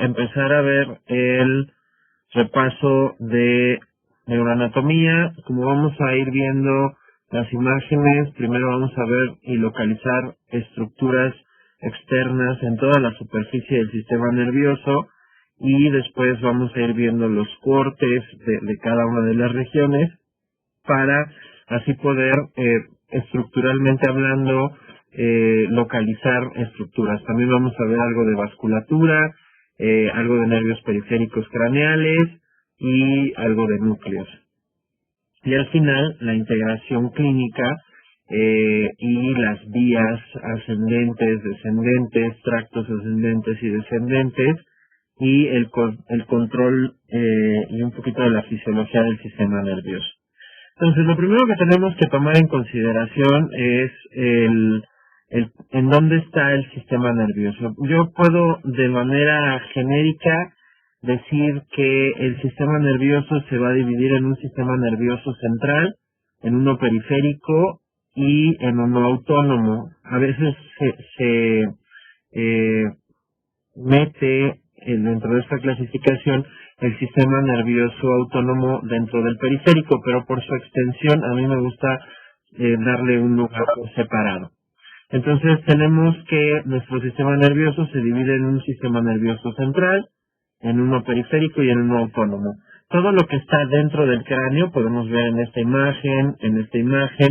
empezar a ver el repaso de neuroanatomía. Como vamos a ir viendo las imágenes, primero vamos a ver y localizar estructuras externas en toda la superficie del sistema nervioso y después vamos a ir viendo los cortes de cada una de las regiones para así poder estructuralmente hablando localizar estructuras. También vamos a ver algo de vasculatura, algo de nervios periféricos craneales y algo de núcleos. Y al final, la integración clínica y las vías ascendentes, descendentes, tractos ascendentes y descendentes, y el control y un poquito de la fisiología del sistema nervioso. Entonces, lo primero que tenemos que tomar en consideración es en dónde está el sistema nervioso. Yo puedo de manera genérica decir que el sistema nervioso se va a dividir en un sistema nervioso central, en uno periférico y en uno autónomo. A veces se mete dentro de esta clasificación el sistema nervioso autónomo dentro del periférico, pero por su extensión a mí me gusta darle un lugar separado. Entonces tenemos que nuestro sistema nervioso se divide en un sistema nervioso central, en uno periférico y en uno autónomo. Todo lo que está dentro del cráneo, podemos ver en esta imagen,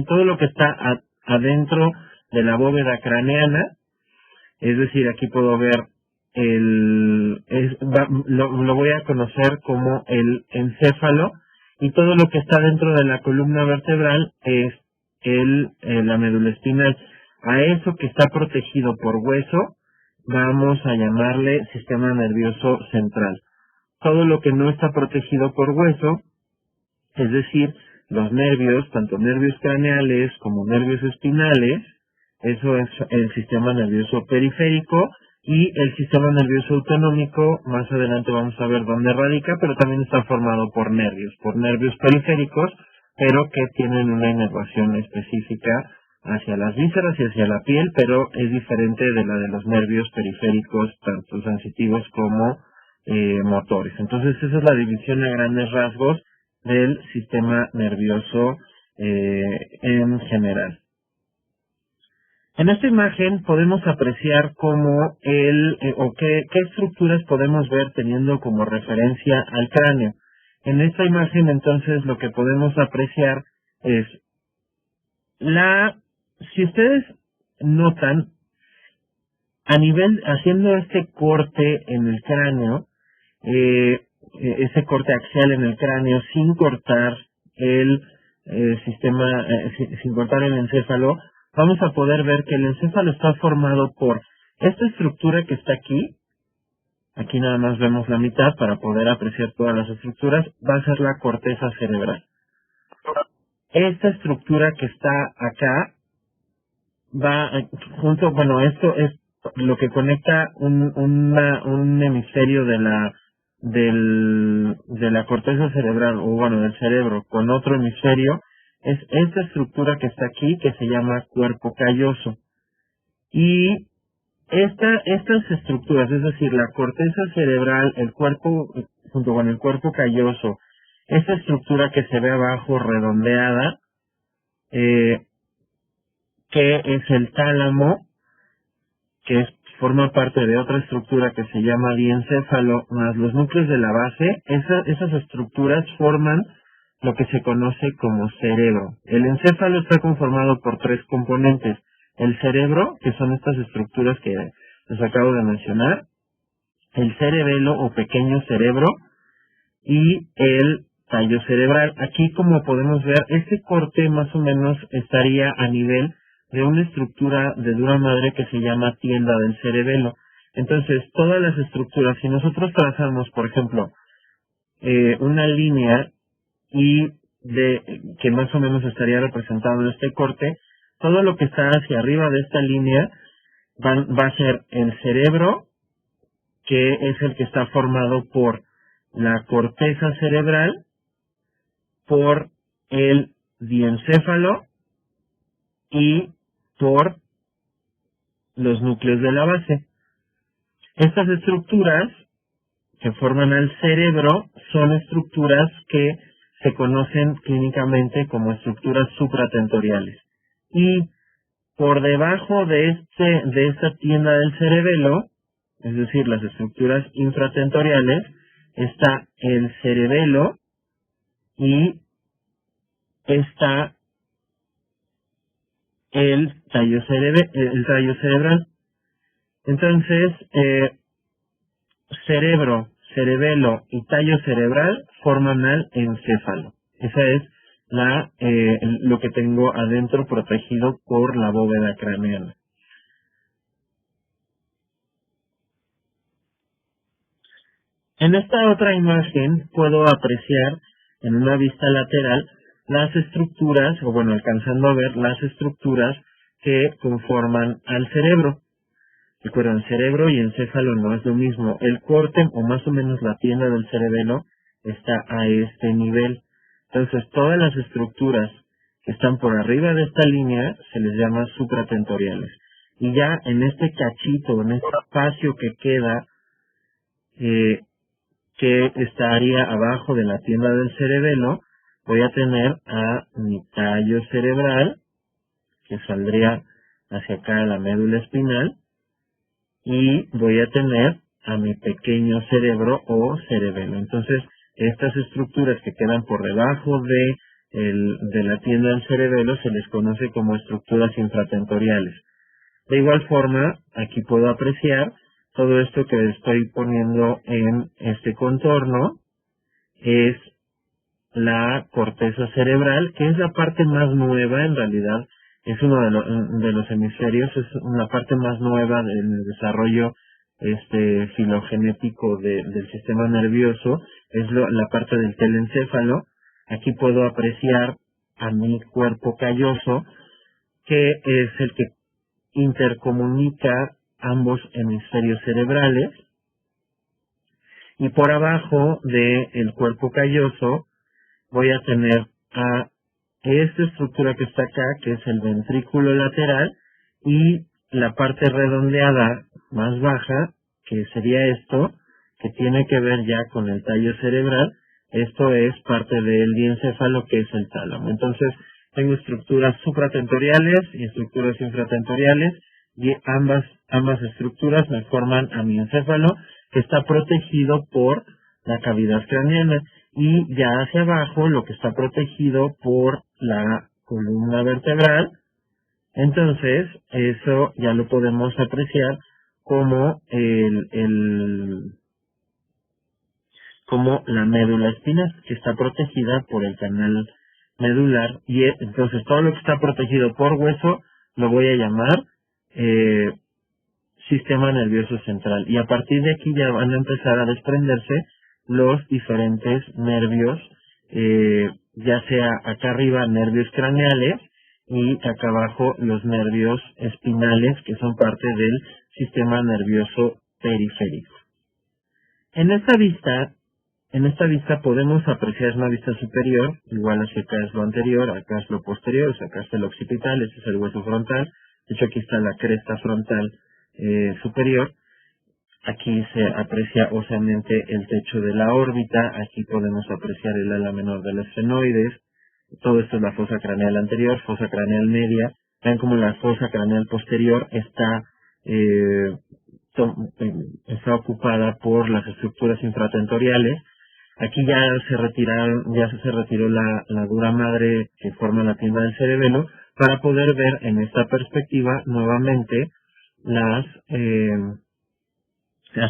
todo lo que está adentro de la bóveda craneana, es decir, aquí puedo ver lo voy a conocer como el encéfalo, y todo lo que está dentro de la columna vertebral es la médula espinal. A eso que está protegido por hueso, vamos a llamarle sistema nervioso central. Todo lo que no está protegido por hueso, es decir, los nervios, tanto nervios craneales como nervios espinales, eso es el sistema nervioso periférico. Y el sistema nervioso autonómico, más adelante vamos a ver dónde radica, pero también está formado por nervios periféricos, pero que tienen una inervación específica hacia las vísceras y hacia la piel, pero es diferente de la de los nervios periféricos, tanto sensitivos como motores. Entonces esa es la división a grandes rasgos del sistema nervioso en general. En esta imagen podemos apreciar cómo qué estructuras podemos ver teniendo como referencia al cráneo. En esta imagen entonces lo que podemos apreciar es si ustedes notan, haciendo este corte en el cráneo, ese corte axial en el cráneo sin cortar el sistema, sin cortar el encéfalo, vamos a poder ver que el encéfalo está formado por esta estructura que está aquí. Aquí nada más vemos la mitad para poder apreciar todas las estructuras. Va a ser la corteza cerebral. Esta estructura que está acá esto es lo que conecta un hemisferio de la corteza cerebral, del cerebro, con otro hemisferio. Es esta estructura que está aquí, que se llama cuerpo calloso. Y estas estructuras, es decir, la corteza cerebral, el cuerpo, junto con el cuerpo calloso, esta estructura que se ve abajo redondeada, que es el tálamo, que forma parte de otra estructura que se llama diencéfalo, más los núcleos de la base, esas estructuras forman lo que se conoce como cerebro. El encéfalo está conformado por tres componentes: el cerebro, que son estas estructuras que les acabo de mencionar, el cerebelo o pequeño cerebro, y el tallo cerebral. Aquí, como podemos ver, este corte más o menos estaría a nivel de una estructura de dura madre que se llama tienda del cerebelo. Entonces, todas las estructuras, si nosotros trazamos, por ejemplo, una línea que más o menos estaría representado en este corte, todo lo que está hacia arriba de esta línea va a ser el cerebro, que es el que está formado por la corteza cerebral, por el diencéfalo y por los núcleos de la base. Estas estructuras que forman al cerebro son estructuras que se conocen clínicamente como estructuras supratentoriales. Y por debajo de esta tienda del cerebelo, es decir, las estructuras infratentoriales, está el cerebelo y está el tallo cerebral. Entonces, cerebro, cerebelo y tallo cerebral forman al encéfalo. Esa es lo que tengo adentro protegido por la bóveda craneana. En esta otra imagen puedo apreciar en una vista lateral las estructuras, o bueno, alcanzando a ver las estructuras que conforman al cerebro. Recuerden, cerebro y encéfalo no es lo mismo. El corte, o más o menos la tienda del cerebelo, está a este nivel. Entonces, todas las estructuras que están por arriba de esta línea se les llama supratentoriales. Y ya en este cachito, en este espacio que queda, que estaría abajo de la tienda del cerebelo, voy a tener a mi tallo cerebral, que saldría hacia acá a la médula espinal, y voy a tener a mi pequeño cerebro o cerebelo. Entonces, estas estructuras que quedan por debajo de la tienda del cerebelo se les conoce como estructuras infratentoriales. De igual forma, aquí puedo apreciar todo esto que estoy poniendo en este contorno, es la corteza cerebral, que es la parte más nueva, en realidad es uno de los hemisferios, es una parte más nueva del desarrollo filogenético del sistema nervioso, es la parte del telencéfalo. Aquí puedo apreciar a mi cuerpo calloso, que es el que intercomunica ambos hemisferios cerebrales, y por abajo del cuerpo calloso voy a tener a esta estructura que está acá, que es el ventrículo lateral, y la parte redondeada más baja, que sería esto, que tiene que ver ya con el tallo cerebral. Esto es parte del diencéfalo, que es el tálamo. Entonces, tengo estructuras supratentoriales y estructuras infratentoriales, y ambas estructuras me forman a mi encéfalo, que está protegido por la cavidad craneana, y ya hacia abajo lo que está protegido por la columna vertebral. Entonces, eso ya lo podemos apreciar como como la médula espinal, que está protegida por el canal medular, y entonces todo lo que está protegido por hueso lo voy a llamar sistema nervioso central, y a partir de aquí ya van a empezar a desprenderse los diferentes nervios, ya sea acá arriba nervios craneales y acá abajo los nervios espinales, que son parte del sistema nervioso periférico. En esta vista podemos apreciar una vista superior, igual hacia acá es lo anterior, acá es lo posterior, o sea, acá está el occipital, este es el hueso frontal, de hecho aquí está la cresta frontal superior. Aquí se aprecia óseamente el techo de la órbita, aquí podemos apreciar el ala menor del esfenoides, todo esto es la fosa craneal anterior, fosa craneal media. Vean como la fosa craneal posterior está ocupada por las estructuras infratentoriales. Aquí ya se retiró la dura madre que forma la tienda del cerebelo, para poder ver en esta perspectiva nuevamente las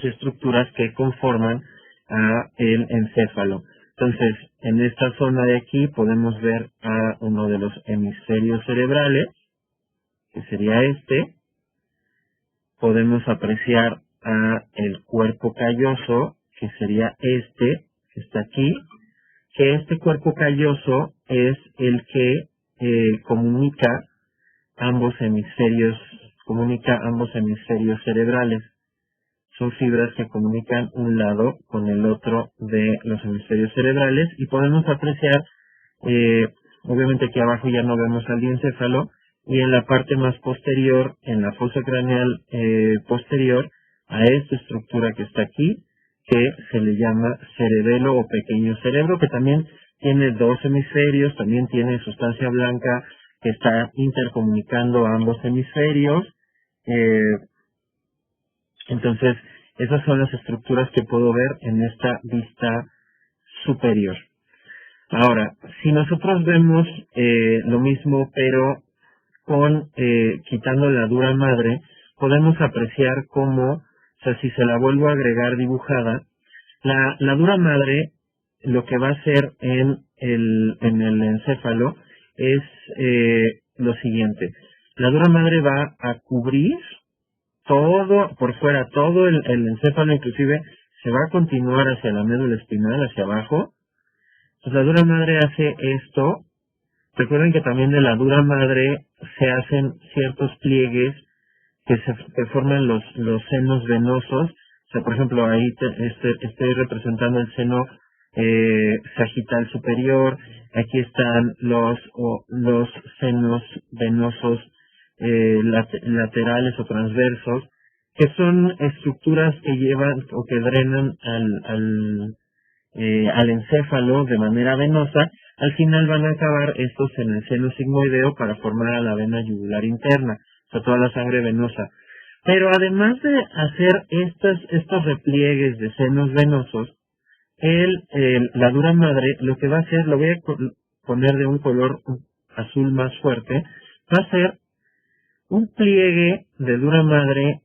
estructuras que conforman a el encéfalo. Entonces, en esta zona de aquí podemos ver a uno de los hemisferios cerebrales, que sería este. Podemos apreciar a el cuerpo calloso, que sería este, que está aquí, que este cuerpo calloso es el que comunica ambos hemisferios cerebrales. Son fibras que comunican un lado con el otro de los hemisferios cerebrales, y podemos apreciar, obviamente aquí abajo ya no vemos al diencéfalo, y en la parte más posterior, en la fosa craneal posterior, a esta estructura que está aquí, que se le llama cerebelo o pequeño cerebro, que también tiene dos hemisferios, también tiene sustancia blanca que está intercomunicando ambos hemisferios. Entonces, esas son las estructuras que puedo ver en esta vista superior. Ahora, si nosotros vemos lo mismo, pero con quitando la dura madre, podemos apreciar cómo, o sea, si se la vuelvo a agregar dibujada, la dura madre lo que va a hacer en el encéfalo es lo siguiente. La dura madre va a cubrir todo, por fuera, todo el encéfalo, inclusive se va a continuar hacia la médula espinal, hacia abajo. Pues la dura madre hace esto. Recuerden que también de la dura madre se hacen ciertos pliegues que forman los senos venosos. O sea, por ejemplo, ahí estoy representando el seno sagital superior. Aquí están los senos venosos laterales o transversos, que son estructuras que llevan o que drenan al encéfalo de manera venosa. Al final van a acabar estos en el seno sigmoideo para formar a la vena yugular interna, o sea, toda la sangre venosa. Pero además de hacer estos repliegues de senos venosos, la dura madre lo que va a hacer, lo voy a poner de un color azul más fuerte, va a ser un pliegue de dura madre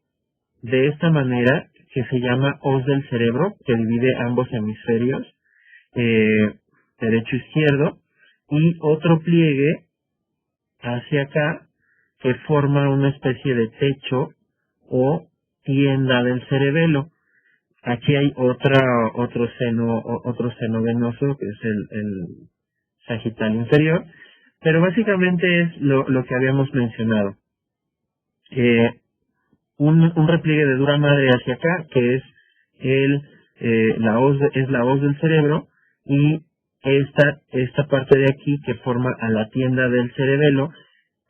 de esta manera, que se llama hoz del cerebro, que divide ambos hemisferios, derecho e izquierdo, y otro pliegue hacia acá, que forma una especie de techo o tienda del cerebelo. Aquí hay otro seno venoso, que es el sagital inferior, pero básicamente es lo que habíamos mencionado. Un repliegue de dura madre hacia acá, que es la hoz del cerebro, y esta parte de aquí que forma a la tienda del cerebelo,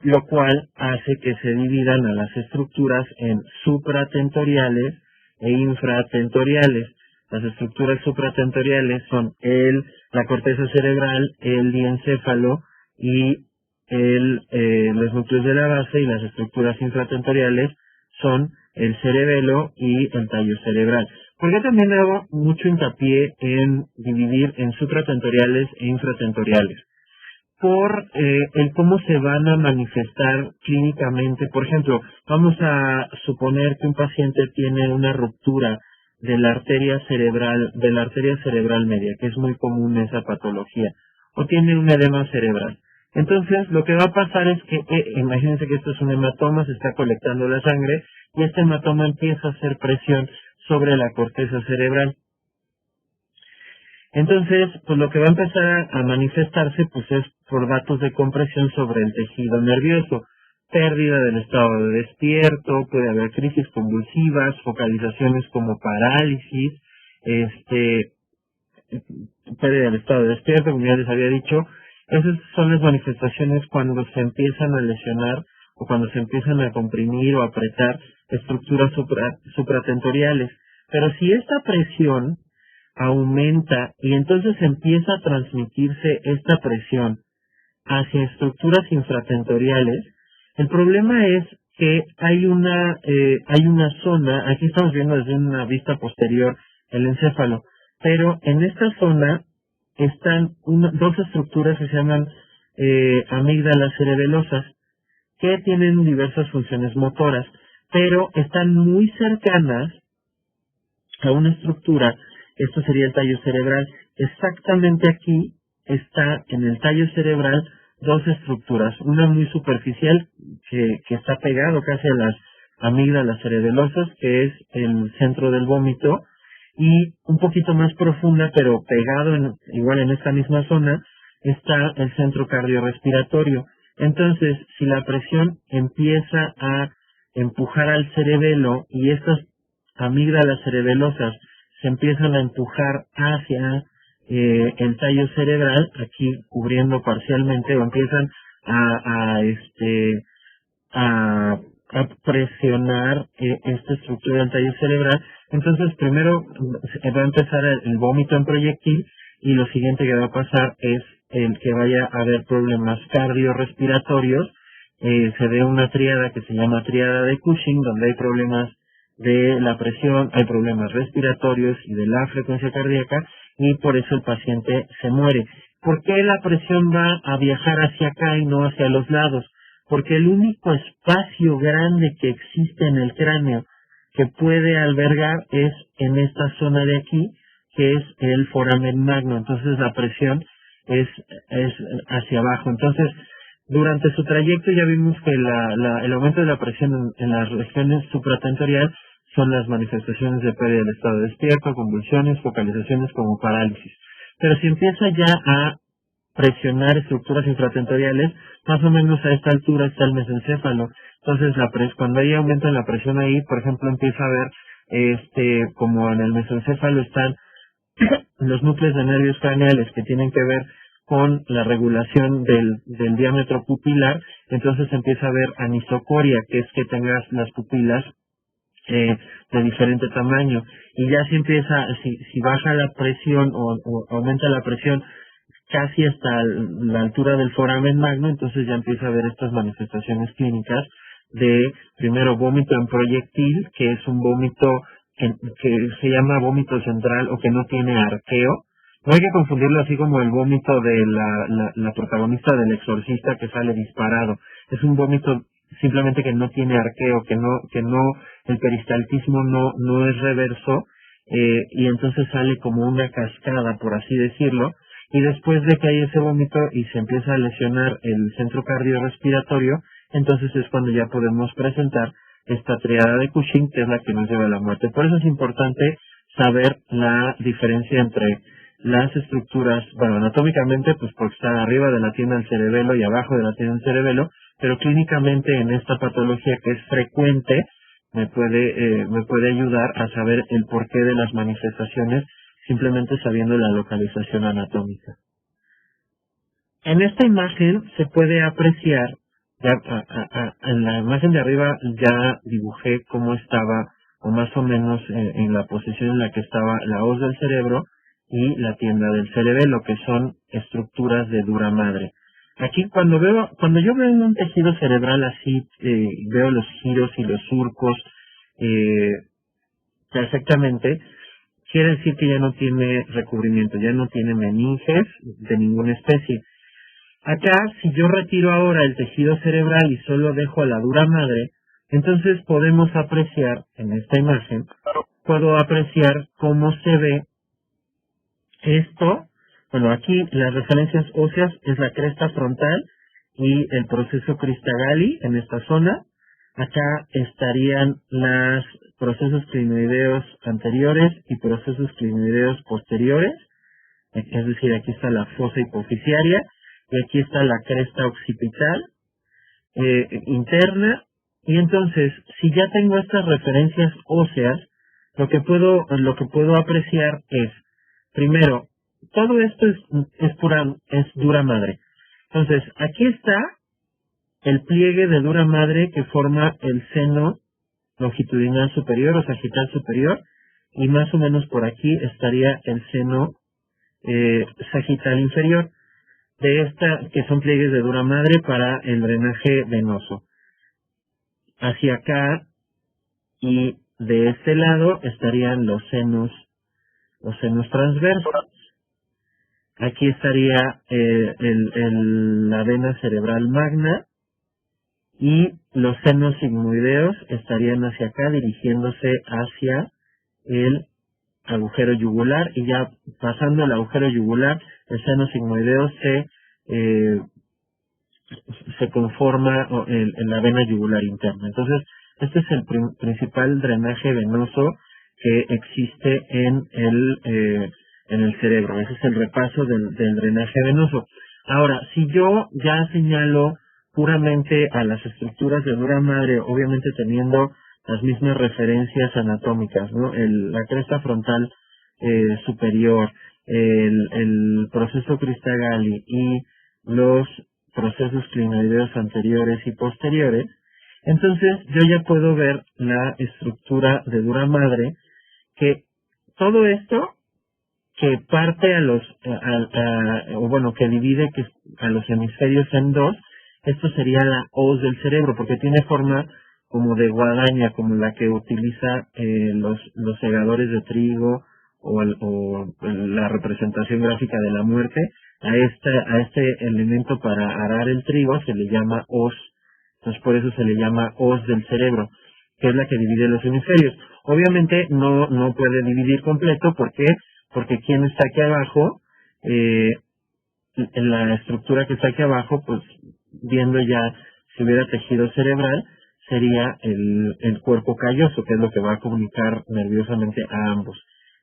lo cual hace que se dividan a las estructuras en supratentoriales e infratentoriales. Las estructuras supratentoriales son la corteza cerebral, el diencéfalo y los núcleos de la base, y las estructuras infratentoriales son el cerebelo y el tallo cerebral. Porque también hago mucho hincapié en dividir en supratentoriales e infratentoriales, por el cómo se van a manifestar clínicamente. Por ejemplo, vamos a suponer que un paciente tiene una ruptura de la arteria cerebral media, que es muy común esa patología, o tiene un edema cerebral. Entonces, lo que va a pasar es que, imagínense que esto es un hematoma, se está colectando la sangre, y este hematoma empieza a hacer presión sobre la corteza cerebral. Entonces, pues lo que va a empezar a manifestarse, pues es por datos de compresión sobre el tejido nervioso, pérdida del estado de despierto, puede haber crisis convulsivas, focalizaciones como parálisis, pérdida del estado de despierto, como ya les había dicho. Esas son las manifestaciones cuando se empiezan a lesionar o cuando se empiezan a comprimir o apretar estructuras supratentoriales. Pero si esta presión aumenta y entonces empieza a transmitirse esta presión hacia estructuras infratentoriales, el problema es que hay una zona, aquí estamos viendo desde una vista posterior el encéfalo, pero en esta zona están dos estructuras que se llaman amígdalas cerebelosas, que tienen diversas funciones motoras, pero están muy cercanas a una estructura. Esto sería el tallo cerebral. Exactamente aquí está en el tallo cerebral dos estructuras. Una muy superficial que está pegado casi a las amígdalas cerebelosas, que es el centro del vómito, y un poquito más profunda, pero pegado igual en esta misma zona, está el centro cardiorrespiratorio. Entonces, si la presión empieza a empujar al cerebelo y estas amígdalas cerebelosas se empiezan a empujar hacia el tallo cerebral, aquí cubriendo parcialmente, o empiezan a presionar esta estructura del tallo cerebral, Entonces, primero va a empezar el vómito en proyectil y lo siguiente que va a pasar es el que vaya a haber problemas cardiorrespiratorios. Se ve una tríada que se llama tríada de Cushing, donde hay problemas de la presión, hay problemas respiratorios y de la frecuencia cardíaca, y por eso el paciente se muere. ¿Por qué la presión va a viajar hacia acá y no hacia los lados? Porque el único espacio grande que existe en el cráneo que puede albergar es en esta zona de aquí, que es el foramen magno. Entonces la presión es hacia abajo. Entonces, durante su trayecto ya vimos que el aumento de la presión en las regiones supratentorial son las manifestaciones de pérdida del estado despierto, convulsiones, focalizaciones como parálisis. Pero si empieza ya a presionar estructuras infratentoriales, más o menos a esta altura está el mesencéfalo. Entonces, cuando hay aumento en la presión ahí, por ejemplo, empieza a ver, como en el mesencéfalo están los núcleos de nervios craneales que tienen que ver con la regulación del diámetro pupilar, entonces empieza a ver anisocoria, que es que tengas las pupilas de diferente tamaño, y ya si baja la presión o aumenta la presión casi hasta la altura del foramen magno, entonces ya empieza a ver estas manifestaciones clínicas de, primero, vómito en proyectil, que es un vómito que se llama vómito central o que no tiene arqueo. No hay que confundirlo así como el vómito de la protagonista del Exorcista que sale disparado. Es un vómito simplemente que no tiene arqueo, que no, el peristaltismo no es reverso, y entonces sale como una cascada, por así decirlo, y después de que hay ese vómito y se empieza a lesionar el centro cardiorrespiratorio, entonces es cuando ya podemos presentar esta triada de Cushing, que es la que nos lleva a la muerte. Por eso es importante saber la diferencia entre las estructuras, bueno, anatómicamente, pues porque está arriba de la tienda del cerebelo y abajo de la tienda del cerebelo, pero clínicamente en esta patología que es frecuente, me puede ayudar a saber el porqué de las manifestaciones, simplemente sabiendo la localización anatómica. En esta imagen se puede apreciar, en la imagen de arriba ya dibujé cómo estaba, o más o menos en la posición en la que estaba la hoz del cerebro y la tienda del cerebelo, que son estructuras de dura madre. Aquí cuando yo veo un tejido cerebral así, veo los giros y los surcos perfectamente, quiere decir que ya no tiene recubrimiento, ya no tiene meninges de ninguna especie. Acá, si yo retiro ahora el tejido cerebral y solo dejo a la dura madre, entonces podemos apreciar, en esta imagen, puedo apreciar cómo se ve esto. Bueno, aquí las referencias óseas es la cresta frontal y el proceso Cristagalli en esta zona. Acá estarían los procesos clinoideos anteriores y procesos clinoideos posteriores. Es decir, aquí está la fosa hipofisiaria y aquí está la cresta occipital interna. Y entonces, si ya tengo estas referencias óseas, lo que puedo apreciar es, primero, todo esto es dura madre. Entonces, aquí está el pliegue de dura madre que forma el seno longitudinal superior o sagital superior, y más o menos por aquí estaría el seno sagital inferior, que son pliegues de dura madre para el drenaje venoso. Hacia acá y de este lado estarían los senos transversos. Aquí estaría la vena cerebral magna, y los senos sigmoideos estarían hacia acá dirigiéndose hacia el agujero yugular, y ya pasando el agujero yugular, el seno sigmoideo se conforma en la vena yugular interna. Entonces, este es el principal drenaje venoso que existe en el cerebro. Ese es el repaso del drenaje venoso. Ahora, si yo ya señalo puramente a las estructuras de dura madre, obviamente teniendo las mismas referencias anatómicas, ¿no? La cresta frontal superior, el proceso Cristagalli y los procesos clinoideos anteriores y posteriores, entonces yo ya puedo ver la estructura de dura madre que todo esto que parte que divide a los hemisferios en dos, esto sería la hoz del cerebro, porque tiene forma como de guadaña, como la que utiliza los segadores de trigo o la representación gráfica de la muerte. A este elemento para arar el trigo se le llama hoz. Entonces por eso se le llama hoz del cerebro, que es la que divide los hemisferios. Obviamente no puede dividir completo, porque quien está aquí abajo, en la estructura que está aquí abajo, pues viendo ya si hubiera tejido cerebral, sería el cuerpo calloso, que es lo que va a comunicar nerviosamente a ambos.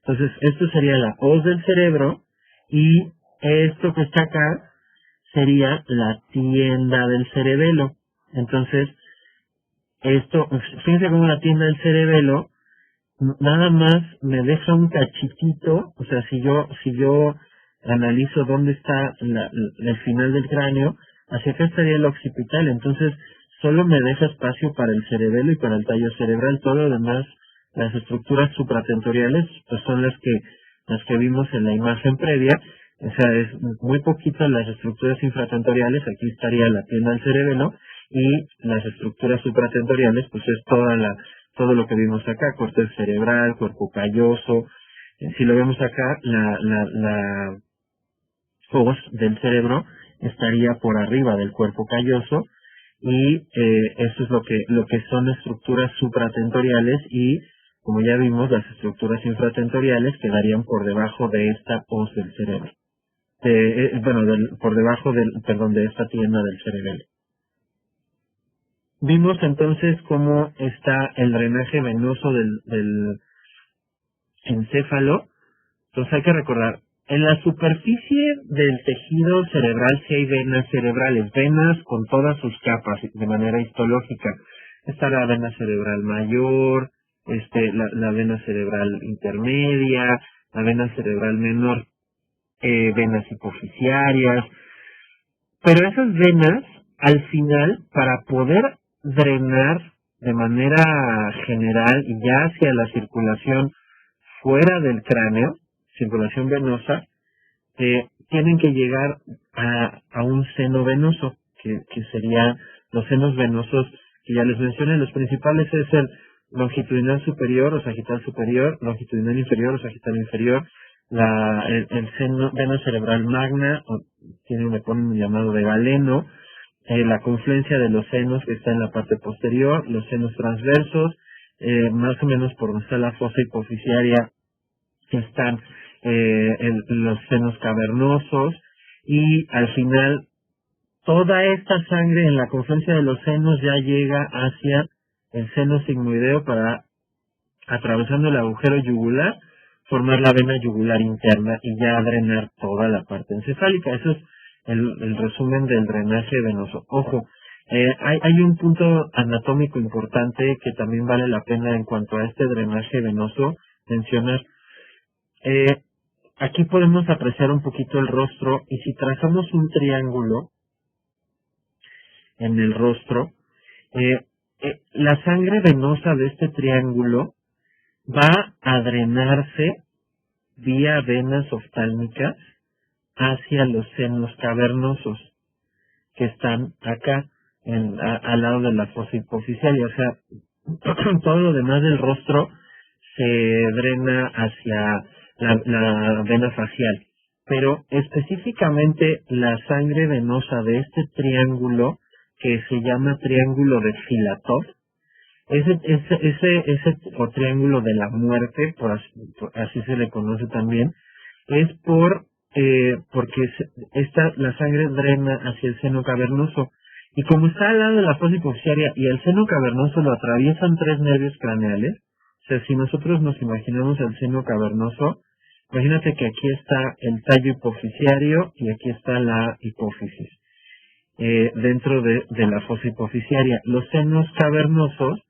Entonces, esto sería la hoz del cerebro, y esto que está acá sería la tienda del cerebelo. Entonces, fíjense cómo la tienda del cerebelo nada más me deja un cachitito. O sea, si yo analizo dónde está el final del cráneo, hacia acá estaría el occipital. Entonces solo me deja espacio para el cerebelo y para el tallo cerebral. Todo lo demás, las estructuras supratentoriales, pues son las que vimos en la imagen previa. O sea, es muy poquito las estructuras infratentoriales. Aquí estaría la tienda del cerebelo, y las estructuras supratentoriales, pues es todo lo que vimos acá: córtex cerebral, cuerpo calloso. Si lo vemos acá, la hoz del cerebro estaría por arriba del cuerpo calloso, y eso es lo que son estructuras supratentoriales, y como ya vimos, las estructuras infratentoriales quedarían por debajo de esta hoz del cerebro. Por debajo de esta tienda del cerebelo. Vimos entonces cómo está el drenaje venoso del encéfalo. Entonces hay que recordar, en la superficie del tejido cerebral sí hay venas cerebrales, venas con todas sus capas de manera histológica. Está la vena cerebral mayor, la vena cerebral intermedia, la vena cerebral menor, venas hipoficiarias. Pero esas venas, al final, para poder drenar de manera general y ya hacia la circulación fuera del cráneo, circulación venosa, tienen que llegar a un seno venoso, que serían los senos venosos que ya les mencioné. Los principales es el longitudinal superior o sagital superior, longitudinal inferior o sagital inferior, el seno, vena cerebral magna, le ponen un llamado de galeno, la confluencia de los senos que está en la parte posterior, los senos transversos, más o menos por donde está la fosa hipoficiaria están los senos cavernosos, y al final toda esta sangre en la confluencia de los senos ya llega hacia el seno sigmoideo para, atravesando el agujero yugular, formar la vena yugular interna y ya drenar toda la parte encefálica. Eso es el resumen del drenaje venoso. Ojo, hay un punto anatómico importante que también vale la pena en cuanto a este drenaje venoso mencionar. Aquí podemos apreciar un poquito el rostro, y si trazamos un triángulo en el rostro, la sangre venosa de este triángulo va a drenarse vía venas oftálmicas hacia los senos cavernosos que están acá al lado de la fosa hipoficiaria. O sea, todo lo demás del rostro se drena hacia la vena facial, pero específicamente la sangre venosa de este triángulo, que se llama triángulo de Filatov, ese o triángulo de la muerte, así se le conoce también, es porque la sangre drena hacia el seno cavernoso, y como está al lado de la fosa hipoficiaria y el seno cavernoso lo atraviesan 3 nervios craneales. O sea, si nosotros nos imaginamos el seno cavernoso, imagínate que aquí está el tallo hipoficiario y aquí está la hipófisis, dentro de la fosa hipoficiaria. Los senos cavernosos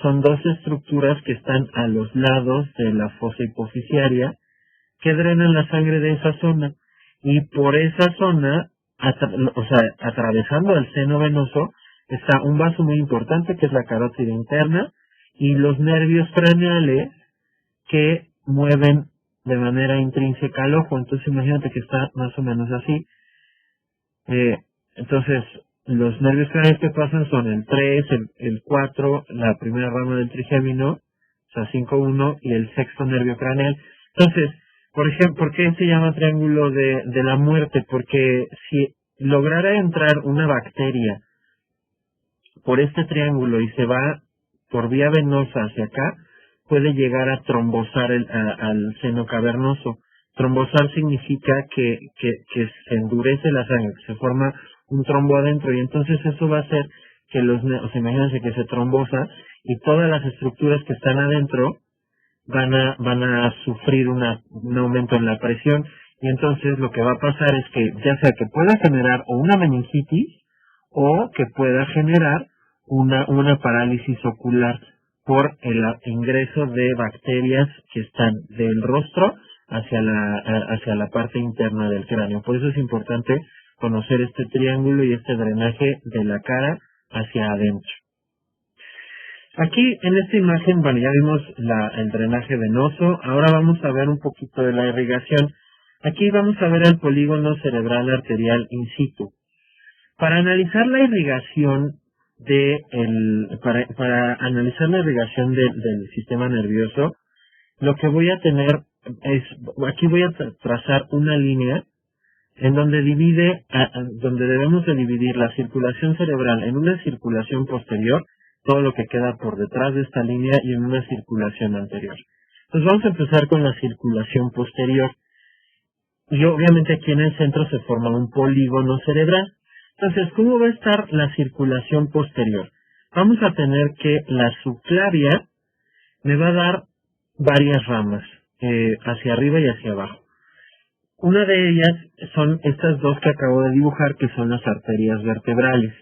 son 2 estructuras que están a los lados de la fosa hipoficiaria, que drenan la sangre de esa zona, y por esa zona, atravesando el seno venoso, está un vaso muy importante que es la carótida interna, y los nervios craneales que mueven de manera intrínseca al ojo. Entonces imagínate que está más o menos así. Entonces, los nervios craneales que pasan son el 3, el 4, la primera rama del trigémino, o sea, 5-1, y el sexto nervio craneal. Entonces, por ejemplo, ¿por qué se llama triángulo de la muerte? Porque si lograra entrar una bacteria por este triángulo y se va por vía venosa hacia acá, puede llegar a trombosar al seno cavernoso. Trombosar significa que se endurece la sangre, que se forma un trombo adentro, y entonces eso va a hacer que o sea, imagínense que se trombosa y todas las estructuras que están adentro van a sufrir un aumento en la presión, y entonces lo que va a pasar es que ya sea que pueda generar o una meningitis o que pueda generar una parálisis ocular por el ingreso de bacterias que están del rostro hacia la parte interna del cráneo. Por eso es importante conocer este triángulo y este drenaje de la cara hacia adentro. Aquí en esta imagen, bueno, ya vimos el drenaje venoso. Ahora vamos a ver un poquito de la irrigación. Aquí vamos a ver el polígono cerebral arterial in situ. Para analizar la irrigación para analizar la irrigación del sistema nervioso, lo que voy a tener es, aquí voy a trazar una línea en donde donde debemos de dividir la circulación cerebral en una circulación posterior, todo lo que queda por detrás de esta línea, y en una circulación anterior. Entonces vamos a empezar con la circulación posterior. Y obviamente aquí en el centro se forma un polígono cerebral. Entonces, ¿cómo va a estar la circulación posterior? Vamos a tener que la subclavia me va a dar varias ramas, hacia arriba y hacia abajo. Una de ellas son estas dos que acabo de dibujar, que son las arterias vertebrales.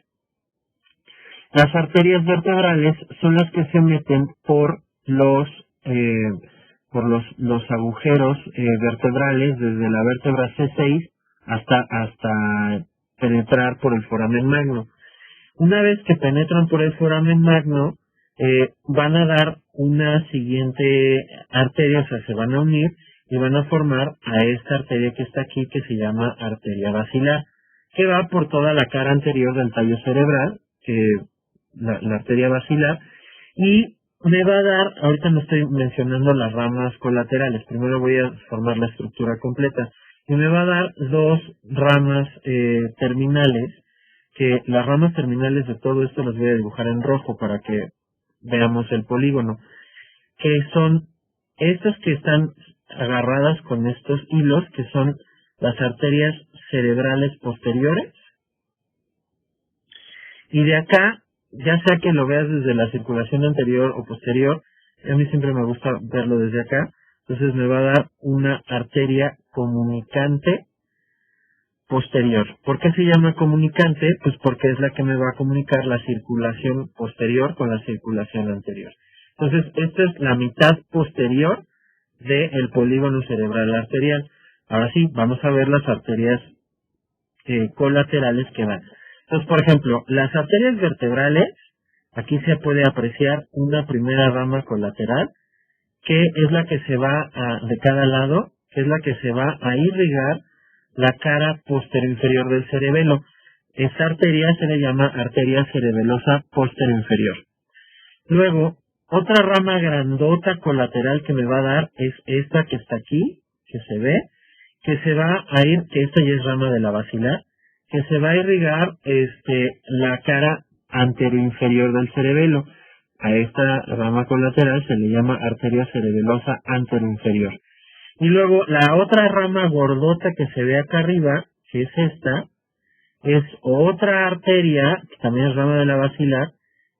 Las arterias vertebrales son las que se meten por los agujeros vertebrales desde la vértebra C6 hasta penetrar por el foramen magno. Una vez que penetran por el foramen magno, van a dar una siguiente arteria, o sea, se van a unir y van a formar a esta arteria que está aquí, que se llama arteria basilar, que va por toda la cara anterior del tallo cerebral, la arteria basilar, y me va a dar, ahorita no estoy mencionando las ramas colaterales, primero voy a formar la estructura completa, y me va a dar dos ramas terminales, que las ramas terminales de todo esto las voy a dibujar en rojo para que veamos el polígono, que son estas que están agarradas con estos hilos, que son las arterias cerebrales posteriores, y de acá, ya sea que lo veas desde la circulación anterior o posterior, a mí siempre me gusta verlo desde acá, entonces me va a dar una arteria comunicante posterior. ¿Por qué se llama comunicante? Pues porque es la que me va a comunicar la circulación posterior con la circulación anterior. Entonces, esta es la mitad posterior del polígono cerebral arterial. Ahora sí, vamos a ver las arterias colaterales que van. Entonces, por ejemplo, las arterias vertebrales, aquí se puede apreciar una primera rama colateral, que es la que se va de cada lado, que es la que se va a irrigar la cara posterior del cerebelo. Esta arteria se le llama arteria cerebelosa posterior. Luego, otra rama grandota colateral que me va a dar es esta que está aquí, que se ve, que se va a ir, que esta ya es rama de la basilar, que se va a irrigar la cara anteroinferior del cerebelo. A esta rama colateral se le llama arteria cerebelosa anteroinferior. Y luego la otra rama gordota que se ve acá arriba, que es esta, es otra arteria, que también es rama de la basilar,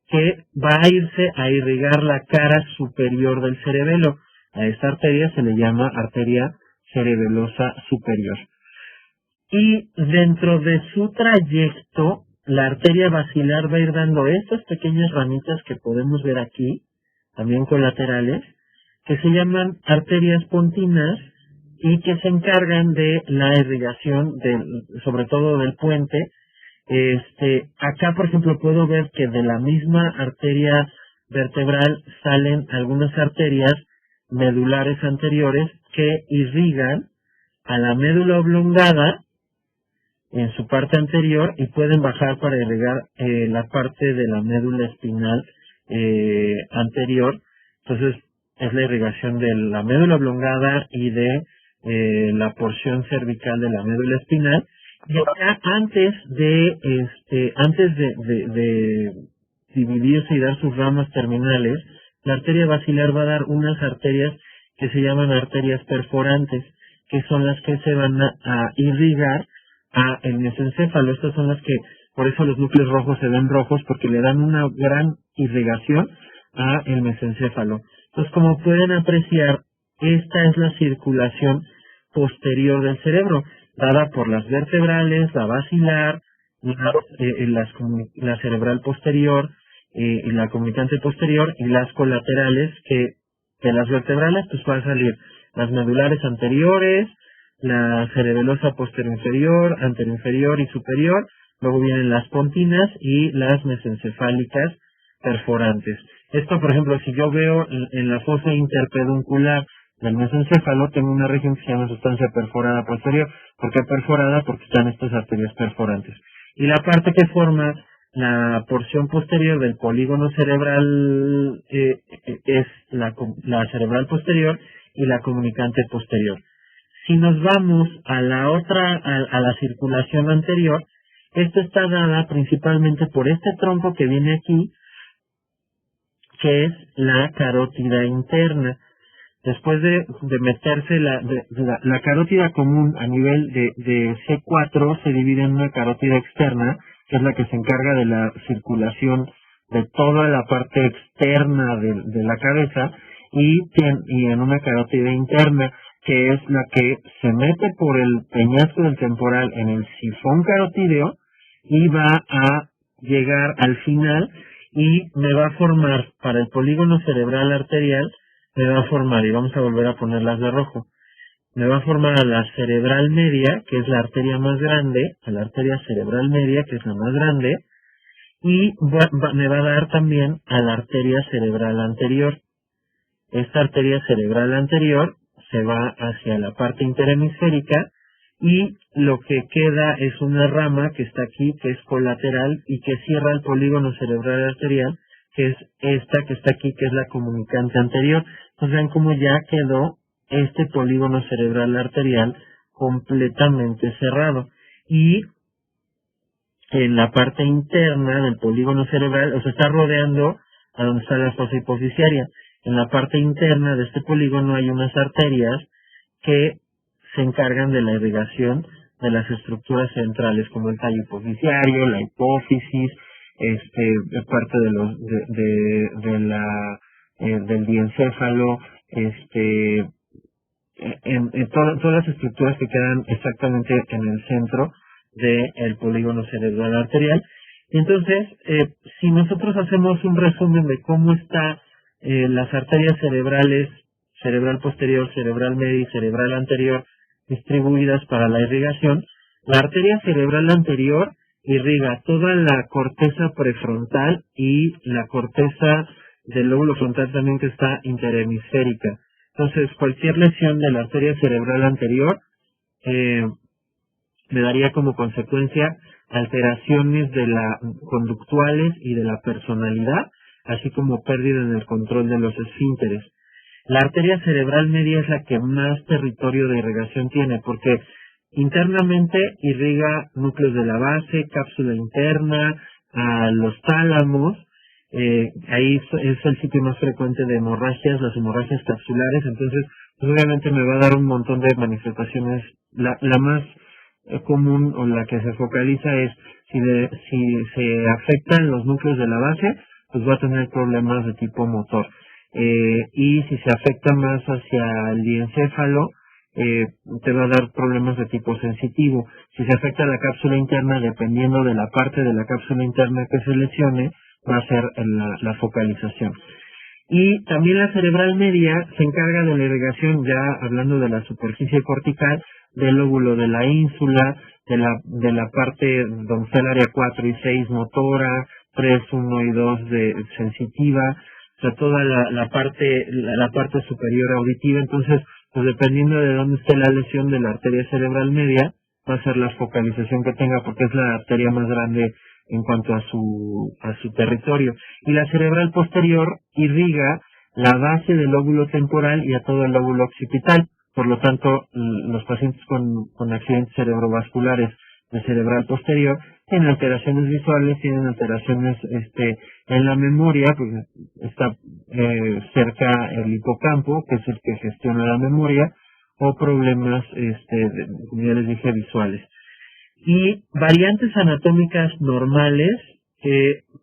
que va a irse a irrigar la cara superior del cerebelo. A esta arteria se le llama arteria cerebelosa superior. Y dentro de su trayecto, la arteria basilar va a ir dando estas pequeñas ramitas que podemos ver aquí, también colaterales, que se llaman arterias pontinas y que se encargan de la irrigación, sobre todo del puente. Acá, por ejemplo, puedo ver que de la misma arteria vertebral salen algunas arterias medulares anteriores que irrigan a la médula oblongada en su parte anterior y pueden bajar para irrigar la parte de la médula espinal anterior. Entonces es la irrigación de la médula oblongada y de la porción cervical de la médula espinal. Y acá antes de dividirse y dar sus ramas terminales, la arteria basilar va a dar unas arterias que se llaman arterias perforantes, que son las que se van a irrigar a el mesencéfalo. Estas son las que, por eso los núcleos rojos se ven rojos, porque le dan una gran irrigación a el mesencéfalo. Entonces, como pueden apreciar, esta es la circulación posterior del cerebro, dada por las vertebrales, la basilar, la cerebral posterior, y la comunicante posterior, y las colaterales, que de las vertebrales pues va a salir las medulares anteriores, la cerebelosa posterior-inferior, anteroinferior y superior, luego vienen las pontinas y las mesencefálicas perforantes. Esto, por ejemplo, si yo veo en la fosa interpeduncular del mesencéfalo, tengo una región que se llama sustancia perforada posterior. ¿Por qué perforada? Porque están estas arterias perforantes. Y la parte que forma la porción posterior del polígono cerebral es la cerebral posterior y la comunicante posterior. Si nos vamos a la otra, a la circulación anterior, esta está dada principalmente por este tronco que viene aquí, que es la carótida interna. Después de meterse la carótida común a nivel de C4 se divide en una carótida externa, que es la que se encarga de la circulación de toda la parte externa de la cabeza, y en una carótida interna, que es la que se mete por el peñasco del temporal en el sifón carotídeo y va a llegar al final y me va a formar para el polígono cerebral arterial, me va a formar, y vamos a volver a ponerlas de rojo, me va a formar a la cerebral media, que es la arteria más grande, a la arteria cerebral media, que es la más grande, y me va a dar también a la arteria cerebral anterior. Esta arteria cerebral anterior se va hacia la parte interhemisférica y lo que queda es una rama que está aquí, que es colateral y que cierra el polígono cerebral arterial, que es esta que está aquí, que es la comunicante anterior. Entonces vean cómo ya quedó este polígono cerebral arterial completamente cerrado. Y en la parte interna del polígono cerebral, o sea, está rodeando a donde está la fosa hipofisiaria. En la parte interna de este polígono hay unas arterias que se encargan de la irrigación de las estructuras centrales, como el tallo hipofisiario, la hipófisis, parte del diencéfalo, todas las estructuras que quedan exactamente en el centro del polígono cerebral arterial. Entonces, si nosotros hacemos un resumen de cómo está las arterias cerebrales, cerebral posterior, cerebral media y cerebral anterior, distribuidas para la irrigación, la arteria cerebral anterior irriga toda la corteza prefrontal y la corteza del lóbulo frontal también, que está interhemisférica. Entonces, cualquier lesión de la arteria cerebral anterior me daría como consecuencia alteraciones conductuales y de la personalidad, así como pérdida en el control de los esfínteres. La arteria cerebral media es la que más territorio de irrigación tiene, porque internamente irriga núcleos de la base, cápsula interna, a los tálamos. Ahí es el sitio más frecuente de hemorragias, las hemorragias capsulares. Entonces, pues obviamente me va a dar un montón de manifestaciones. La más común, o la que se focaliza, es si se afectan los núcleos de la base, pues va a tener problemas de tipo motor. Y si se afecta más hacia el diencéfalo, te va a dar problemas de tipo sensitivo. Si se afecta la cápsula interna, dependiendo de la parte de la cápsula interna que se lesione, va a ser la focalización. Y también la cerebral media se encarga de la irrigación, ya hablando de la superficie cortical, del lóbulo de la ínsula, de la parte donde está el área 4 y 6 motora, 3, 1 y 2 de sensitiva. sea, toda la parte superior auditiva. Entonces, pues dependiendo de dónde esté la lesión de la arteria cerebral media, va a ser la focalización que tenga, porque es la arteria más grande en cuanto a su territorio. Y la cerebral posterior irriga la base del lóbulo temporal y a todo el lóbulo occipital. Por lo tanto, los pacientes con accidentes cerebrovasculares de cerebral posterior tienen alteraciones visuales, tienen alteraciones en la memoria, pues está cerca el hipocampo, que es el que gestiona la memoria, o problemas, como ya les dije, visuales. Y variantes anatómicas normales,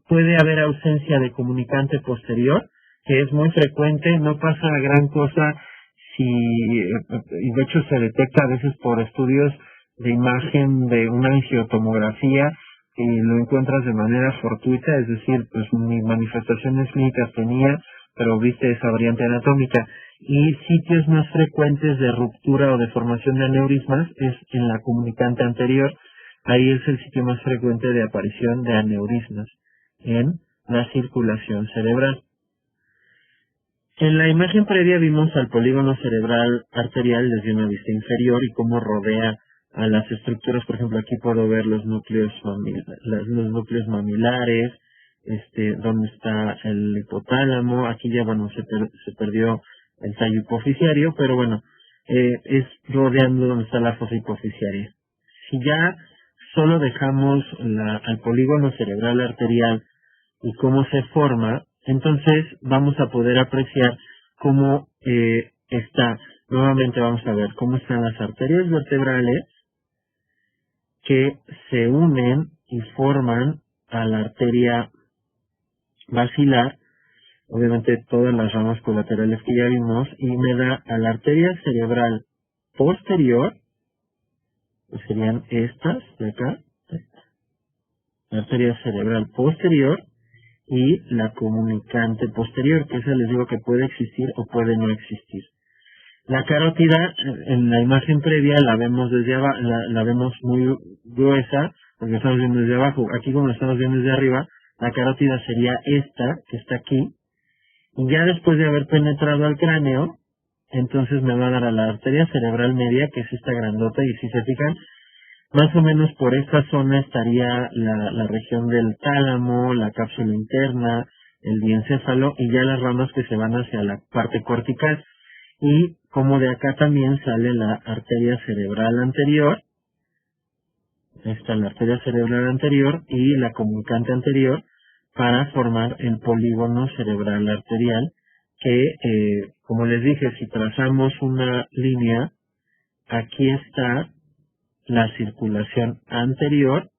puede haber ausencia de comunicante posterior, que es muy frecuente, no pasa gran cosa y de hecho se detecta a veces por estudios de imagen de una angiotomografía y lo encuentras de manera fortuita, es decir, pues ni manifestaciones clínicas tenía, pero viste esa variante anatómica. Y sitios más frecuentes de ruptura o de formación de aneurismas es en la comunicante anterior. Ahí es el sitio más frecuente de aparición de aneurismas en la circulación cerebral. En la imagen previa vimos al polígono cerebral arterial desde una vista inferior y cómo rodea a las estructuras. Por ejemplo, aquí puedo ver los núcleos mamilares, donde está el hipotálamo. Aquí ya, bueno, se perdió el tallo hipoficiario, pero bueno, es rodeando donde está la fosa hipoficiaria. Si ya solo dejamos al polígono cerebral arterial y cómo se forma, entonces vamos a poder apreciar cómo está. Nuevamente vamos a ver cómo están las arterias vertebrales que se unen y forman a la arteria basilar, obviamente todas las ramas colaterales que ya vimos, y me da a la arteria cerebral posterior, que serían estas de acá, la arteria cerebral posterior, y la comunicante posterior, que esa les digo que puede existir o puede no existir. La carótida, en la imagen previa la vemos desde abajo, la vemos muy gruesa, porque estamos viendo desde abajo. Aquí como la estamos viendo desde arriba, la carótida sería esta, que está aquí, y ya después de haber penetrado al cráneo, entonces me va a dar a la arteria cerebral media, que es esta grandota, y si se fijan, más o menos por esta zona estaría la región del tálamo, la cápsula interna, el diencéfalo y ya las ramas que se van hacia la parte cortical. Y como de acá también sale la arteria cerebral anterior, está la arteria cerebral anterior y la comunicante anterior para formar el polígono cerebral arterial que, como les dije, si trazamos una línea, aquí está la circulación anterior.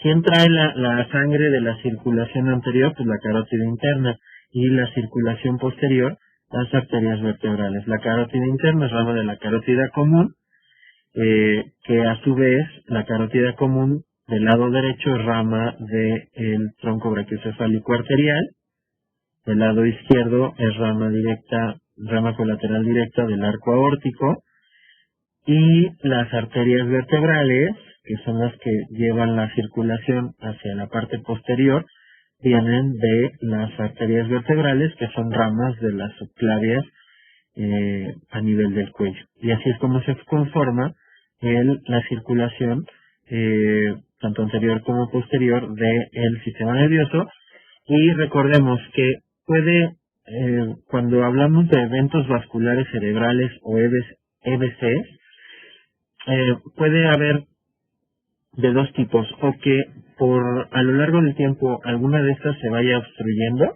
¿Quién trae la sangre de la circulación anterior? Pues la carótida interna. Y la circulación posterior, las arterias vertebrales. La carótida interna es rama de la carótida común, que a su vez la carótida común del lado derecho es rama del tronco brachiocefálico arterial. Del lado izquierdo es rama colateral directa del arco aórtico. Y las arterias vertebrales, que son las que llevan la circulación hacia la parte posterior, vienen de las arterias vertebrales, que son ramas de las subclavias a nivel del cuello. Y así es como se conforma la circulación, tanto anterior como posterior, del sistema nervioso. Y recordemos que cuando hablamos de eventos vasculares cerebrales o EVCs, puede haber de dos tipos, o que a lo largo del tiempo alguna de estas se vaya obstruyendo,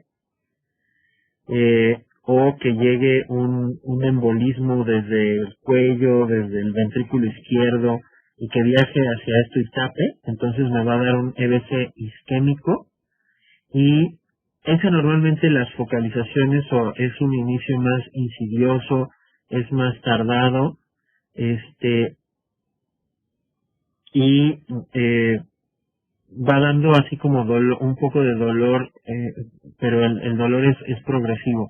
o que llegue un embolismo desde el cuello, desde el ventrículo izquierdo, y que viaje hacia esto y tape. Entonces me va a dar un EVC isquémico, y ese normalmente las focalizaciones es un inicio más insidioso, es más tardado, y va dando así como un poco de dolor, pero el dolor es progresivo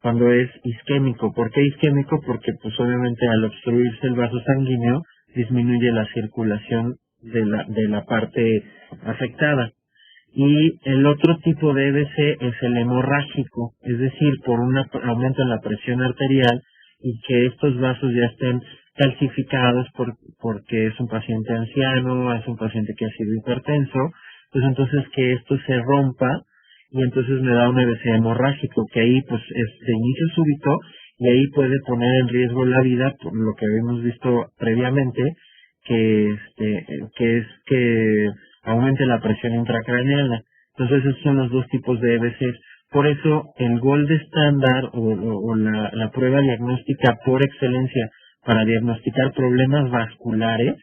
cuando es isquémico. ¿Por qué isquémico? Porque pues obviamente al obstruirse el vaso sanguíneo disminuye la circulación de la parte afectada. Y el otro tipo de EBC es el hemorrágico, es decir, por un aumento en la presión arterial y que estos vasos ya estén calcificados porque es un paciente anciano, es un paciente que ha sido hipertenso, pues entonces que esto se rompa y entonces me da un EBC hemorrágico, que ahí pues es de inicio súbito y ahí puede poner en riesgo la vida, por lo que habíamos visto previamente, que es que aumente la presión intracraneana. Entonces esos son los dos tipos de EBCs. Por eso el gold estándar o la prueba diagnóstica por excelencia para diagnosticar problemas vasculares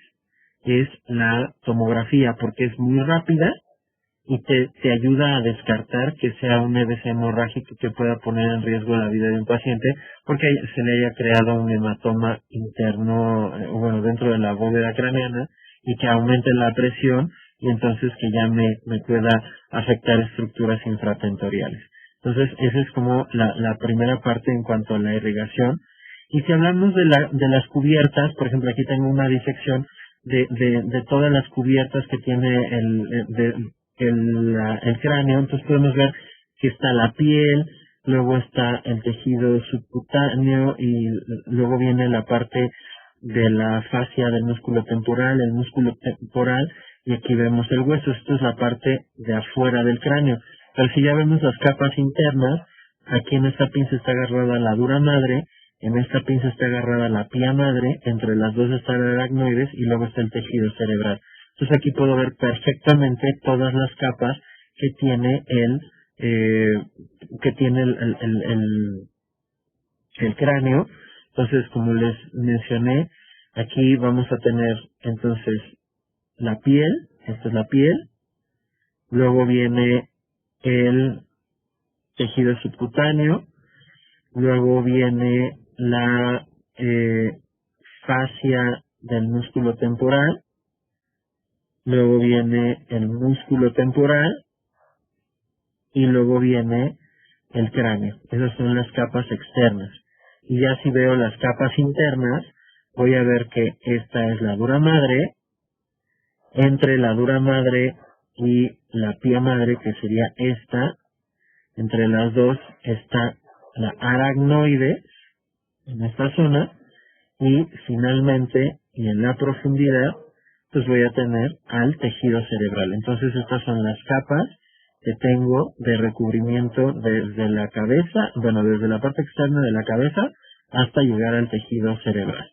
es la tomografía, porque es muy rápida y te ayuda a descartar que sea un EBC hemorrágico que pueda poner en riesgo la vida de un paciente porque se le haya creado un hematoma interno, bueno, dentro de la bóveda craneana y que aumente la presión y entonces que ya me pueda afectar estructuras infratentoriales. Entonces, esa es como la primera parte en cuanto a la irrigación. Y si hablamos de las cubiertas, por ejemplo, aquí tengo una disección de todas las cubiertas que tiene el cráneo, entonces podemos ver que está la piel, luego está el tejido subcutáneo y luego viene la parte de la fascia del músculo temporal, el músculo temporal, y aquí vemos el hueso. Esto es la parte de afuera del cráneo. Pero si ya vemos las capas internas, aquí en esta pinza está agarrada la dura madre, en esta pinza está agarrada la pía madre, entre las dos están aracnoides y luego está el tejido cerebral. Entonces aquí puedo ver perfectamente todas las capas que tiene el cráneo. Entonces, como les mencioné, aquí vamos a tener entonces la piel, esta es la piel, luego viene el tejido subcutáneo, luego viene la fascia del músculo temporal, luego viene el músculo temporal y luego viene el cráneo. Esas son las capas externas. Y ya si veo las capas internas, voy a ver que esta es la dura madre, entre la dura madre y la pía madre, que sería esta, entre las dos está la aracnoide en esta zona y finalmente y en la profundidad pues voy a tener al tejido cerebral. Entonces estas son las capas que tengo de recubrimiento desde la cabeza, bueno, desde la parte externa de la cabeza hasta llegar al tejido cerebral.